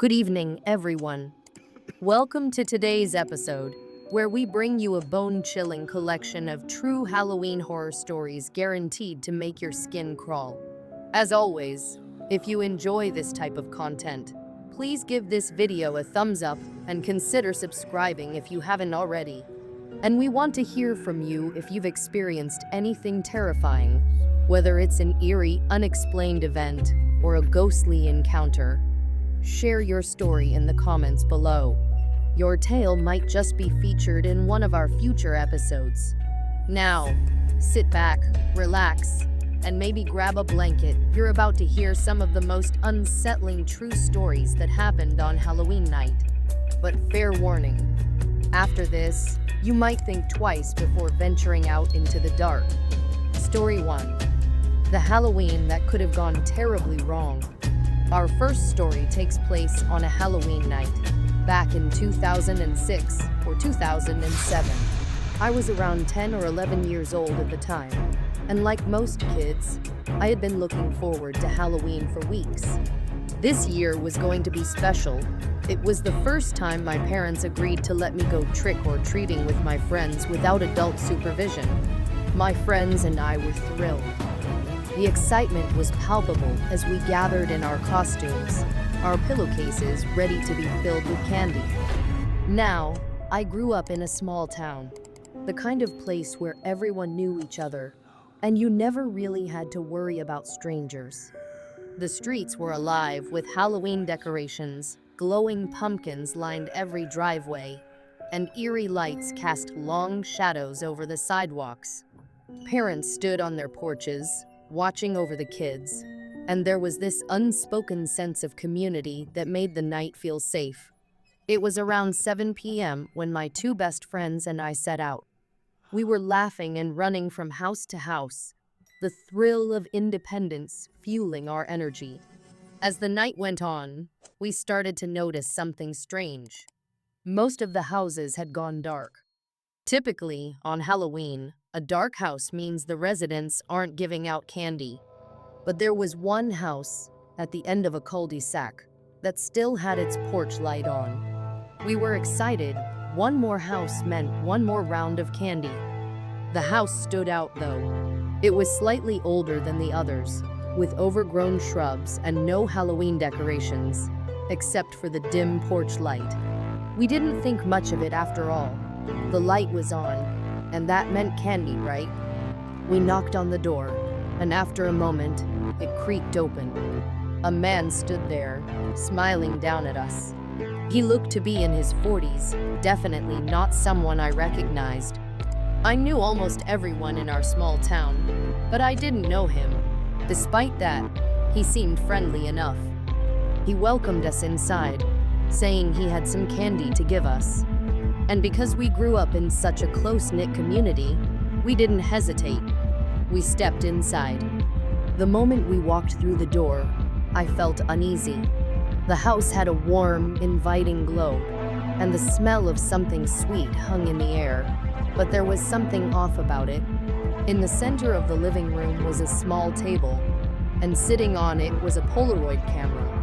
Good evening, everyone. Welcome to today's episode, where we bring you a bone-chilling collection of true Halloween horror stories guaranteed to make your skin crawl. As always, if you enjoy this type of content, please give this video a thumbs up and consider subscribing if you haven't already. And we want to hear from you if you've experienced anything terrifying, whether it's an eerie, unexplained event or a ghostly encounter. Share your story in the comments below. Your tale might just be featured in one of our future episodes. Now, sit back, relax, and maybe grab a blanket. You're about to hear some of the most unsettling true stories that happened on Halloween night. But fair warning, after this, you might think twice before venturing out into the dark. Story 1. The Halloween that could have gone terribly wrong. Our first story takes place on a Halloween night, back in 2006 or 2007. I was around 10 or 11 years old at the time, and like most kids, I had been looking forward to Halloween for weeks. This year was going to be special. It was the first time my parents agreed to let me go trick-or-treating with my friends without adult supervision. My friends and I were thrilled. The excitement was palpable as we gathered in our costumes, our pillowcases ready to be filled with candy. Now, I grew up in a small town, the kind of place where everyone knew each other, and you never really had to worry about strangers. The streets were alive with Halloween decorations, glowing pumpkins lined every driveway, and eerie lights cast long shadows over the sidewalks. Parents stood on their porches, watching over the kids, and there was this unspoken sense of community that made the night feel safe. It was around 7 p.m. when my two best friends and I set out. We were laughing and running from house to house, the thrill of independence fueling our energy. As the night went on, we started to notice something strange. Most of the houses had gone dark. Typically, on Halloween, a dark house means the residents aren't giving out candy. But there was one house, at the end of a cul-de-sac, that still had its porch light on. We were excited. One more house meant one more round of candy. The house stood out, though. It was slightly older than the others, with overgrown shrubs and no Halloween decorations, except for the dim porch light. We didn't think much of it after all. The light was on, and that meant candy, right? We knocked on the door, and after a moment, it creaked open. A man stood there, smiling down at us. He looked to be in his 40s, definitely not someone I recognized. I knew almost everyone in our small town, but I didn't know him. Despite that, he seemed friendly enough. He welcomed us inside, saying he had some candy to give us. And because we grew up in such a close-knit community, we didn't hesitate. We stepped inside. The moment we walked through the door, I felt uneasy. The house had a warm, inviting glow, and the smell of something sweet hung in the air, but there was something off about it. In the center of the living room was a small table, and sitting on it was a Polaroid camera.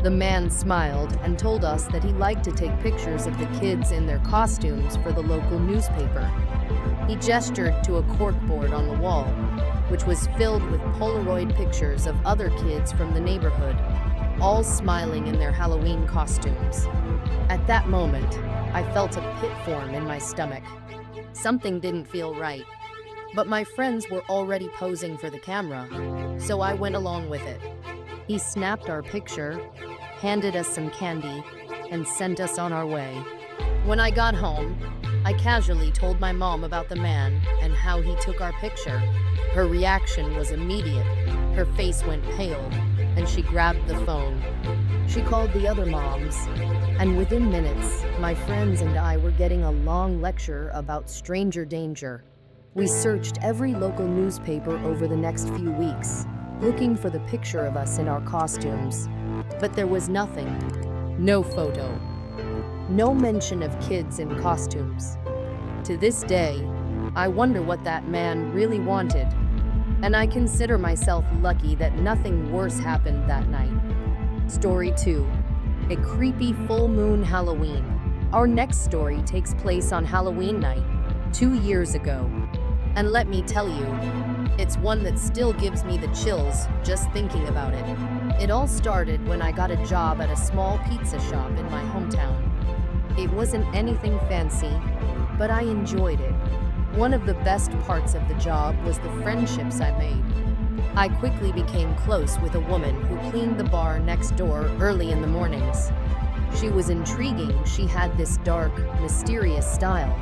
The man smiled and told us that he liked to take pictures of the kids in their costumes for the local newspaper. He gestured to a corkboard on the wall, which was filled with Polaroid pictures of other kids from the neighborhood, all smiling in their Halloween costumes. At that moment, I felt a pit form in my stomach. Something didn't feel right, but my friends were already posing for the camera, so I went along with it. He snapped our picture, handed us some candy, and sent us on our way. When I got home, I casually told my mom about the man and how he took our picture. Her reaction was immediate. Her face went pale, and she grabbed the phone. She called the other moms, and within minutes, my friends and I were getting a long lecture about stranger danger. We searched every local newspaper over the next few weeks, looking for the picture of us in our costumes. But there was nothing. No photo. No mention of kids in costumes. To this day, I wonder what that man really wanted. And I consider myself lucky that nothing worse happened that night. Story 2. a creepy full moon Halloween. Our next story takes place on Halloween night, 2 years ago. And let me tell you, it's one that still gives me the chills just thinking about it. It all started when I got a job at a small pizza shop in my hometown. It wasn't anything fancy, but I enjoyed it. One of the best parts of the job was the friendships I made. I quickly became close with a woman who cleaned the bar next door early in the mornings. She was intriguing. She had this dark, mysterious style,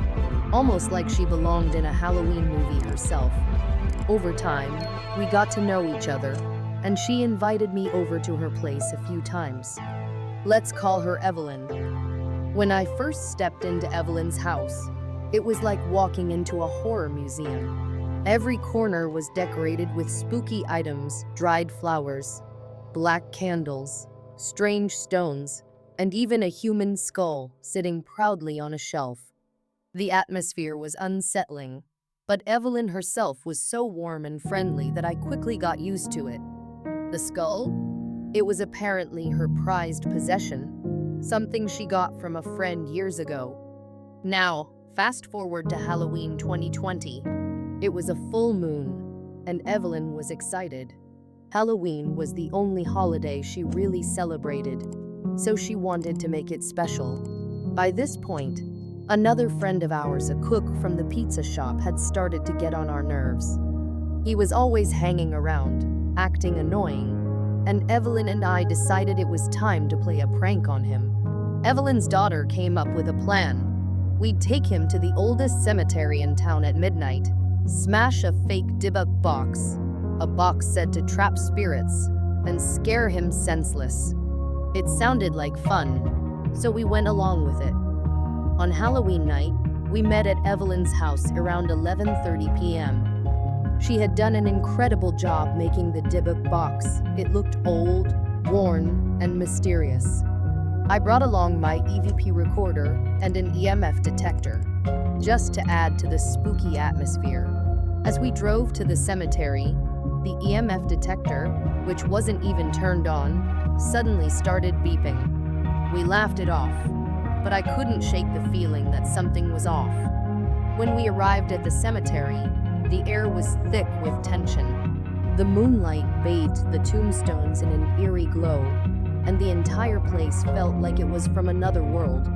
almost like she belonged in a Halloween movie herself. Over time, we got to know each other, and she invited me over to her place a few times. Let's call her Evelyn. When I first stepped into Evelyn's house, it was like walking into a horror museum. Every corner was decorated with spooky items, dried flowers, black candles, strange stones, and even a human skull sitting proudly on a shelf. The atmosphere was unsettling, but Evelyn herself was so warm and friendly that I quickly got used to it. The skull? It was apparently her prized possession, something she got from a friend years ago. Now, fast forward to Halloween 2020. It was a full moon, and Evelyn was excited. Halloween was the only holiday she really celebrated, so she wanted to make it special. By this point, another friend of ours, a cook from the pizza shop, had started to get on our nerves. He was always hanging around, acting annoying, and Evelyn and I decided it was time to play a prank on him. Evelyn's daughter came up with a plan. We'd take him to the oldest cemetery in town at midnight, smash a fake debug box, a box said to trap spirits, and scare him senseless. It sounded like fun, so we went along with it. On Halloween night, we met at Evelyn's house around 11:30 p.m. She had done an incredible job making the debug box. It looked old, worn, and mysterious. I brought along my EVP recorder and an EMF detector, just to add to the spooky atmosphere. As we drove to the cemetery, the EMF detector, which wasn't even turned on, suddenly started beeping. We laughed it off, but I couldn't shake the feeling that something was off. When we arrived at the cemetery, the air was thick with tension. The moonlight bathed the tombstones in an eerie glow, and the entire place felt like it was from another world.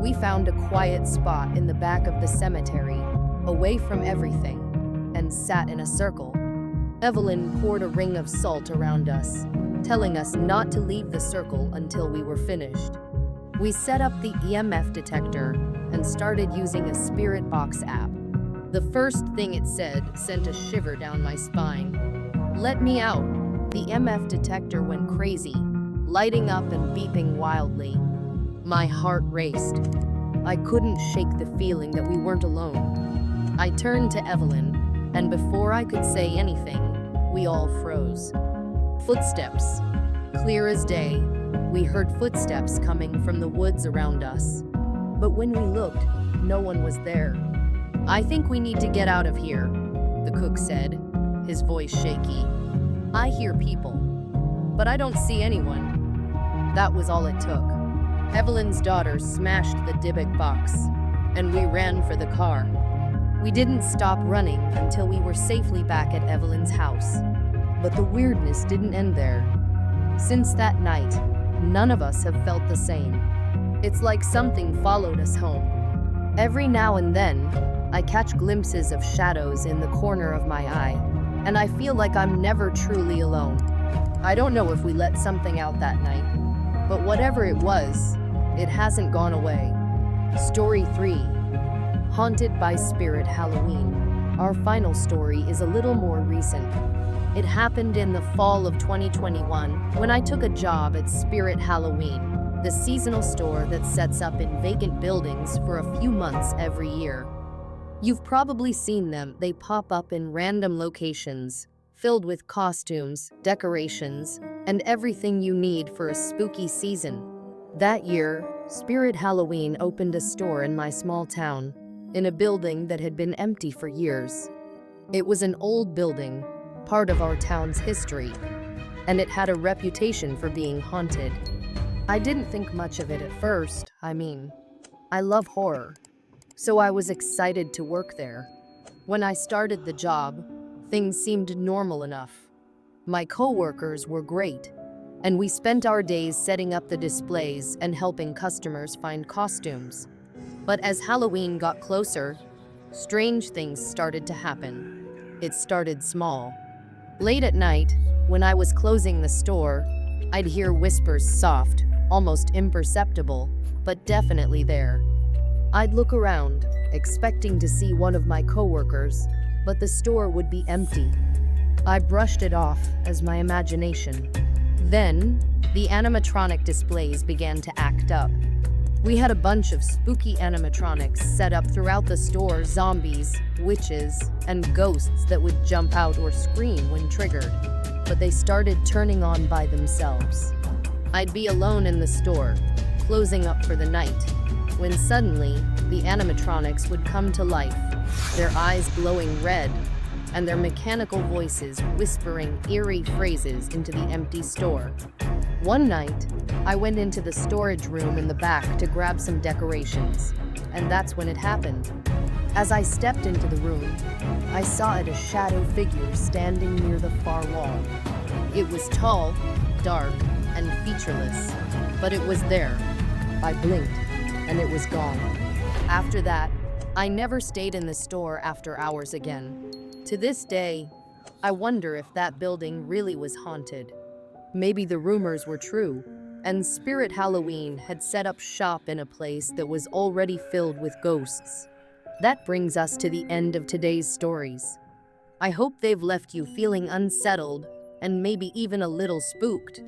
We found a quiet spot in the back of the cemetery, away from everything, and sat in a circle. Evelyn poured a ring of salt around us, telling us not to leave the circle until we were finished. We set up the EMF detector and started using a spirit box app. The first thing it said sent a shiver down my spine. "Let me out." The EMF detector went crazy, lighting up and beeping wildly. My heart raced. I couldn't shake the feeling that we weren't alone. I turned to Evelyn, and before I could say anything, we all froze. Footsteps. Clear as day, we heard footsteps coming from the woods around us. But when we looked, no one was there. "I think we need to get out of here," the cook said, his voice shaky. "I hear people, but I don't see anyone." That was all it took. Evelyn's daughter smashed the debug box, and we ran for the car. We didn't stop running until we were safely back at Evelyn's house. But the weirdness didn't end there. Since that night, none of us have felt the same. It's like something followed us home. Every now and then, I catch glimpses of shadows in the corner of my eye, and I feel like I'm never truly alone. I don't know if we let something out that night, but whatever it was, it hasn't gone away. Story 3. Haunted by Spirit Halloween. Our final story is a little more recent. It happened in the fall of 2021 when I took a job at Spirit Halloween, the seasonal store that sets up in vacant buildings for a few months every year. You've probably seen them. They pop up in random locations, filled with costumes, decorations, and everything you need for a spooky season. That year, Spirit Halloween opened a store in my small town, in a building that had been empty for years. It was an old building, part of our town's history, and it had a reputation for being haunted. I didn't think much of it at first. I love horror, so I was excited to work there. When I started the job, things seemed normal enough. My coworkers were great, and we spent our days setting up the displays and helping customers find costumes. But as Halloween got closer, strange things started to happen. It started small. Late at night, when I was closing the store, I'd hear whispers soft, almost imperceptible, but definitely there. I'd look around, expecting to see one of my coworkers, but the store would be empty. I brushed it off as my imagination. Then, the animatronic displays began to act up. We had a bunch of spooky animatronics set up throughout the store, zombies, witches, and ghosts that would jump out or scream when triggered, but they started turning on by themselves. I'd be alone in the store, closing up for the night, when suddenly, the animatronics would come to life, their eyes glowing red, and their mechanical voices whispering eerie phrases into the empty store. One night, I went into the storage room in the back to grab some decorations, and that's when it happened. As I stepped into the room, I saw it a shadow figure standing near the far wall. It was tall, dark, and featureless, but it was there. I blinked, and it was gone. After that, I never stayed in the store after hours again. To this day, I wonder if that building really was haunted. Maybe the rumors were true, and Spirit Halloween had set up shop in a place that was already filled with ghosts. That brings us to the end of today's stories. I hope they've left you feeling unsettled and maybe even a little spooked.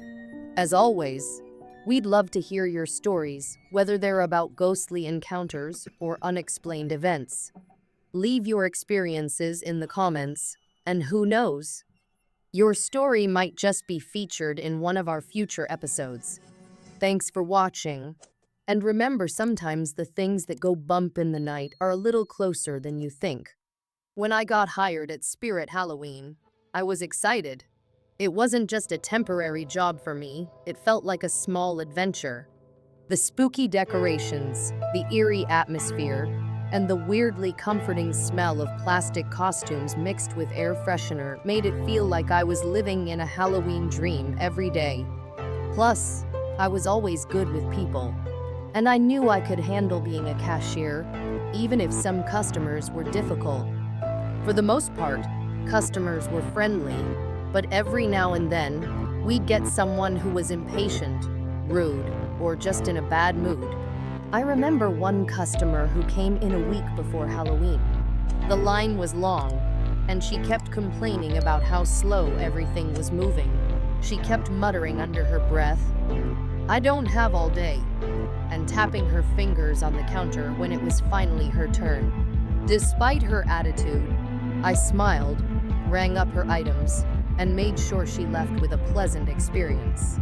As always, we'd love to hear your stories, whether they're about ghostly encounters or unexplained events. Leave your experiences in the comments, and who knows? Your story might just be featured in one of our future episodes. Thanks for watching. And remember, sometimes the things that go bump in the night are a little closer than you think. When I got hired at Spirit Halloween, I was excited. It wasn't just a temporary job for me, it felt like a small adventure. The spooky decorations, the eerie atmosphere, and the weirdly comforting smell of plastic costumes mixed with air freshener made it feel like I was living in a Halloween dream every day. Plus, I was always good with people, and I knew I could handle being a cashier, even if some customers were difficult. For the most part, customers were friendly, but every now and then, we'd get someone who was impatient, rude, or just in a bad mood. I remember one customer who came in a week before Halloween. The line was long, and she kept complaining about how slow everything was moving. She kept muttering under her breath, "I don't have all day," and tapping her fingers on the counter when it was finally her turn. Despite her attitude, I smiled, rang up her items, and made sure she left with a pleasant experience.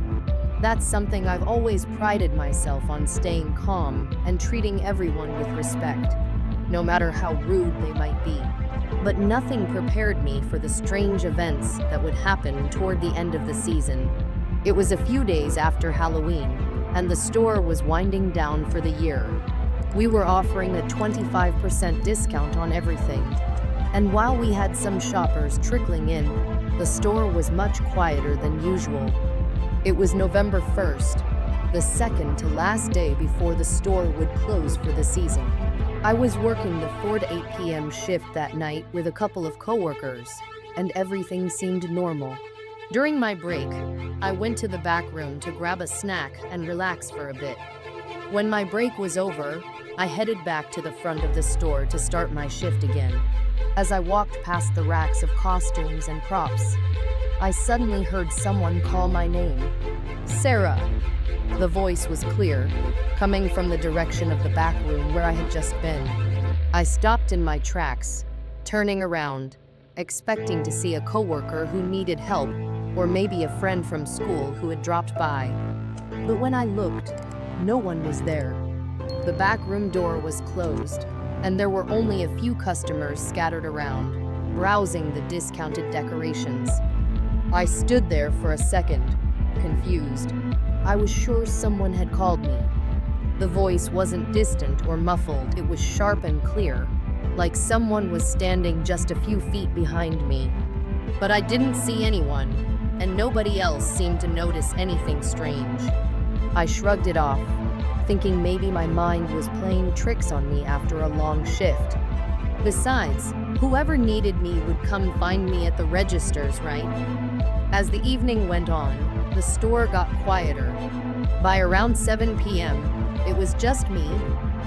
That's something I've always prided myself on, staying calm and treating everyone with respect, no matter how rude they might be. But nothing prepared me for the strange events that would happen toward the end of the season. It was a few days after Halloween, and the store was winding down for the year. We were offering a 25% discount on everything. And while we had some shoppers trickling in, the store was much quieter than usual. It was November 1st, the second to last day before the store would close for the season. I was working the 4 to 8 p.m. shift that night with a couple of coworkers, and everything seemed normal. During my break, I went to the back room to grab a snack and relax for a bit. When my break was over, I headed back to the front of the store to start my shift again. As I walked past the racks of costumes and props, I suddenly heard someone call my name. "Sarah." The voice was clear, coming from the direction of the back room where I had just been. I stopped in my tracks, turning around, expecting to see a coworker who needed help, or maybe a friend from school who had dropped by. But when I looked, no one was there. The back room door was closed, and there were only a few customers scattered around, browsing the discounted decorations. I stood there for a second, confused. I was sure someone had called me. The voice wasn't distant or muffled, it was sharp and clear, like someone was standing just a few feet behind me. But I didn't see anyone, and nobody else seemed to notice anything strange. I shrugged it off, thinking maybe my mind was playing tricks on me after a long shift. Besides, whoever needed me would come find me at the registers, right? As the evening went on, the store got quieter. By around 7 p.m., it was just me,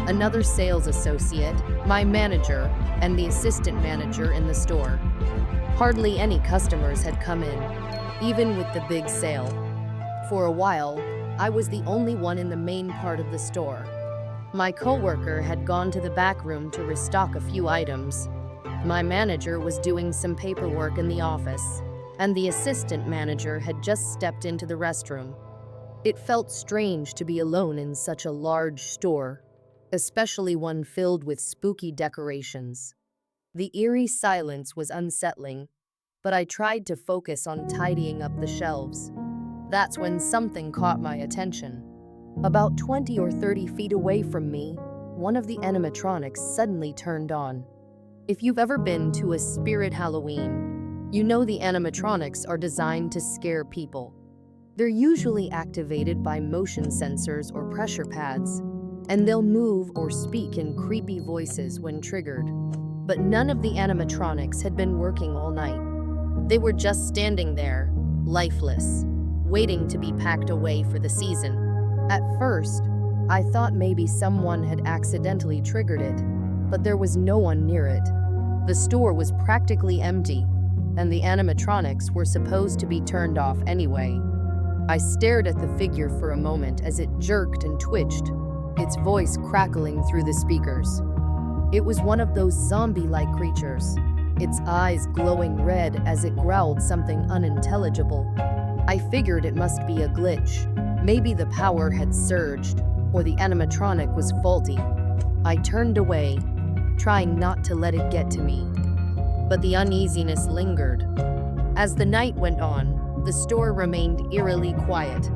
another sales associate, my manager, and the assistant manager in the store. Hardly any customers had come in, even with the big sale. For a while, I was the only one in the main part of the store. My coworker had gone to the back room to restock a few items. My manager was doing some paperwork in the office, and the assistant manager had just stepped into the restroom. It felt strange to be alone in such a large store, especially one filled with spooky decorations. The eerie silence was unsettling, but I tried to focus on tidying up the shelves. That's when something caught my attention. About 20 or 30 feet away from me, one of the animatronics suddenly turned on. If you've ever been to a Spirit Halloween, you know the animatronics are designed to scare people. They're usually activated by motion sensors or pressure pads, and they'll move or speak in creepy voices when triggered. But none of the animatronics had been working all night. They were just standing there, lifeless, waiting to be packed away for the season. At first, I thought maybe someone had accidentally triggered it, but there was no one near it. The store was practically empty, and the animatronics were supposed to be turned off anyway. I stared at the figure for a moment as it jerked and twitched, its voice crackling through the speakers. It was one of those zombie-like creatures, its eyes glowing red as it growled something unintelligible. I figured it must be a glitch. Maybe the power had surged, or the animatronic was faulty. I turned away, trying not to let it get to me. But the uneasiness lingered. As the night went on, the store remained eerily quiet.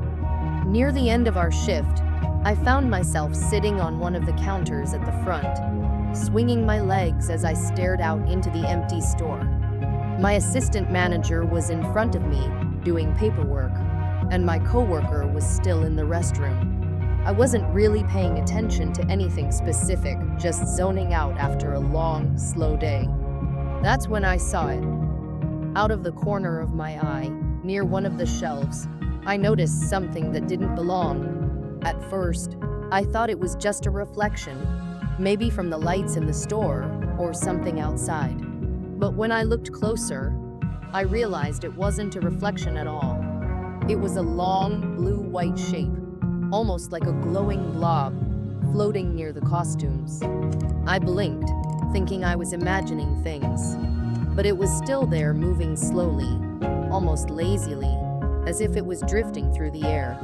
Near the end of our shift, I found myself sitting on one of the counters at the front, swinging my legs as I stared out into the empty store. My assistant manager was in front of me, doing paperwork, and my coworker was still in the restroom. I wasn't really paying attention to anything specific, just zoning out after a long, slow day. That's when I saw it. Out of the corner of my eye, near one of the shelves, I noticed something that didn't belong. At first, I thought it was just a reflection, maybe from the lights in the store or something outside. But when I looked closer, I realized it wasn't a reflection at all. It was a long, blue-white shape, almost like a glowing blob, floating near the costumes. I blinked, thinking I was imagining things. But it was still there, moving slowly, almost lazily, as if it was drifting through the air.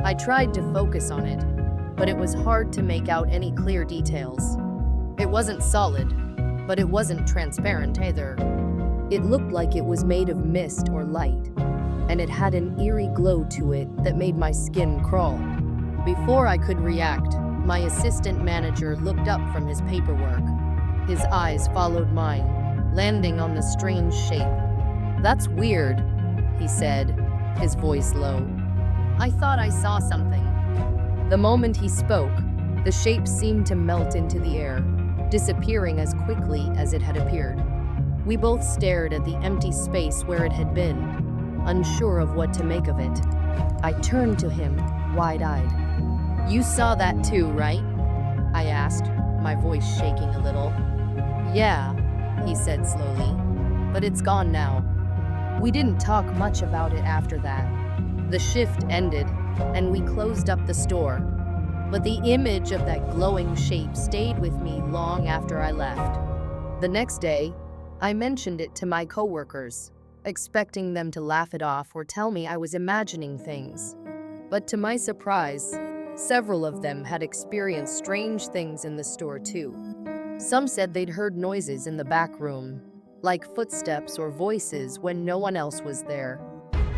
I tried to focus on it, but it was hard to make out any clear details. It wasn't solid, but it wasn't transparent either. It looked like it was made of mist or light, and it had an eerie glow to it that made my skin crawl. Before I could react, my assistant manager looked up from his paperwork. His eyes followed mine, landing on the strange shape. "That's weird," he said, his voice low. "I thought I saw something." The moment he spoke, the shape seemed to melt into the air, disappearing as quickly as it had appeared. We both stared at the empty space where it had been, unsure of what to make of it. I turned to him, wide-eyed. "You saw that too, right?" I asked, my voice shaking a little. "Yeah," he said slowly, "but it's gone now." We didn't talk much about it after that. The shift ended, and we closed up the store. But the image of that glowing shape stayed with me long after I left. The next day, I mentioned it to my coworkers, expecting them to laugh it off or tell me I was imagining things. But to my surprise, several of them had experienced strange things in the store too. Some said they'd heard noises in the back room, like footsteps or voices when no one else was there.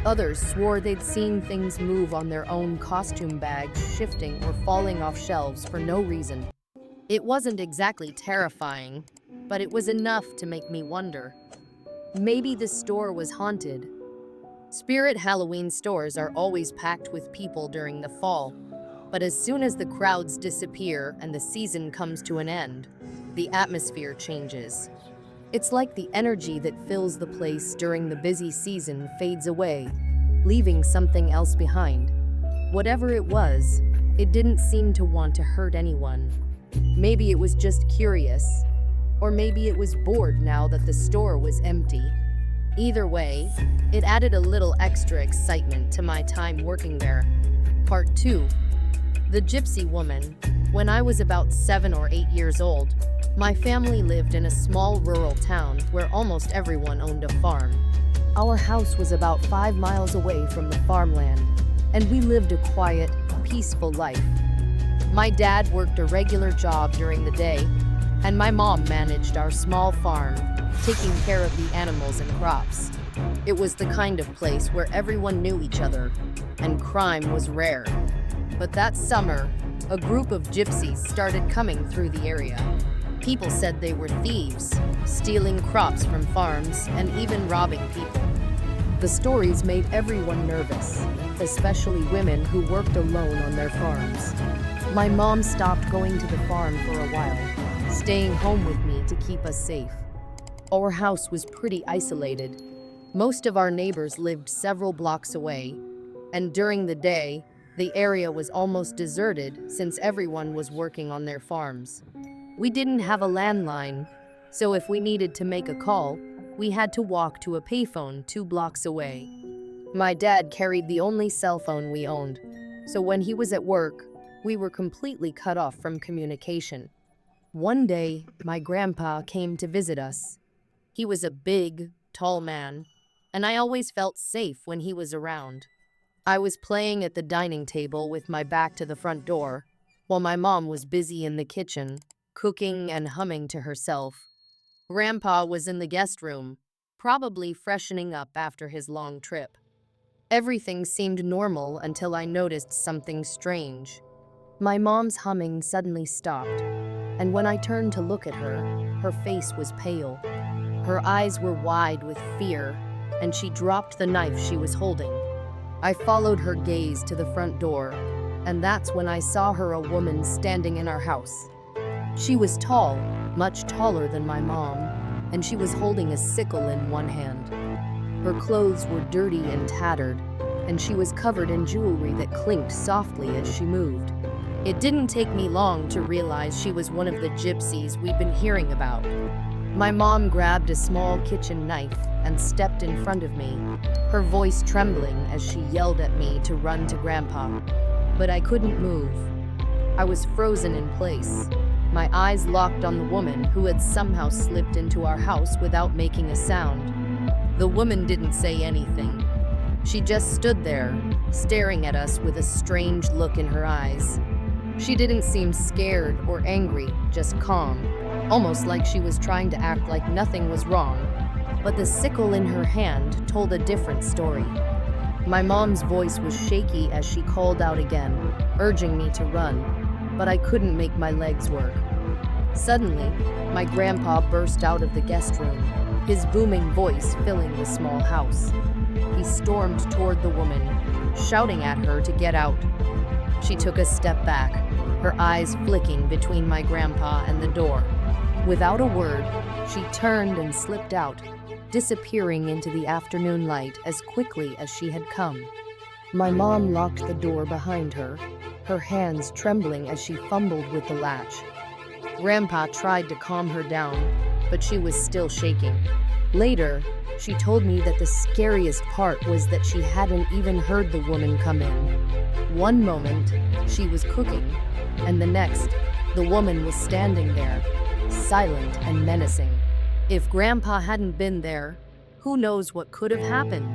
Others swore they'd seen things move on their own, costume bags shifting or falling off shelves for no reason. It wasn't exactly terrifying, but it was enough to make me wonder. Maybe the store was haunted. Spirit Halloween stores are always packed with people during the fall, but as soon as the crowds disappear and the season comes to an end, the atmosphere changes. It's like the energy that fills the place during the busy season fades away, leaving something else behind. Whatever it was, it didn't seem to want to hurt anyone. Maybe it was just curious, or maybe it was bored now that the store was empty. Either way, it added a little extra excitement to my time working there. Part 2. The Gypsy Woman. When I was about 7 or 8 years old, my family lived in a small rural town where almost everyone owned a farm. Our house was about 5 miles away from the farmland, and we lived a quiet, peaceful life. My dad worked a regular job during the day, and my mom managed our small farm, taking care of the animals and crops. It was the kind of place where everyone knew each other, and crime was rare. But that summer, a group of gypsies started coming through the area. People said they were thieves, stealing crops from farms, and even robbing people. The stories made everyone nervous, especially women who worked alone on their farms. My mom stopped going to the farm for a while, staying home with me to keep us safe. Our house was pretty isolated. Most of our neighbors lived several blocks away, and during the day, the area was almost deserted since everyone was working on their farms. We didn't have a landline, so if we needed to make a call, we had to walk to a payphone 2 blocks away. My dad carried the only cell phone we owned, so when he was at work, we were completely cut off from communication. One day, my grandpa came to visit us. He was a big, tall man, and I always felt safe when he was around. I was playing at the dining table with my back to the front door, while my mom was busy in the kitchen, cooking and humming to herself. Grandpa was in the guest room, probably freshening up after his long trip. Everything seemed normal until I noticed something strange. My mom's humming suddenly stopped, and when I turned to look at her, her face was pale. Her eyes were wide with fear, and she dropped the knife she was holding. I followed her gaze to the front door, and that's when I saw her, a woman standing in our house. She was tall, much taller than my mom, and she was holding a sickle in one hand. Her clothes were dirty and tattered, and she was covered in jewelry that clinked softly as she moved. It didn't take me long to realize she was one of the gypsies we'd been hearing about. My mom grabbed a small kitchen knife and stepped in front of me, her voice trembling as she yelled at me to run to Grandpa. But I couldn't move. I was frozen in place, my eyes locked on the woman who had somehow slipped into our house without making a sound. The woman didn't say anything. She just stood there, staring at us with a strange look in her eyes. She didn't seem scared or angry, just calm, almost like she was trying to act like nothing was wrong. But the sickle in her hand told a different story. My mom's voice was shaky as she called out again, urging me to run, but I couldn't make my legs work. Suddenly, my grandpa burst out of the guest room, his booming voice filling the small house. He stormed toward the woman, shouting at her to get out. She took a step back, her eyes flicking between my grandpa and the door. Without a word, she turned and slipped out, disappearing into the afternoon light as quickly as she had come. My mom locked the door behind her, her hands trembling as she fumbled with the latch. Grandpa tried to calm her down, but she was still shaking. Later, she told me that the scariest part was that she hadn't even heard the woman come in. One moment, she was cooking, and the next, the woman was standing there, silent and menacing. If Grandpa hadn't been there, who knows what could have happened?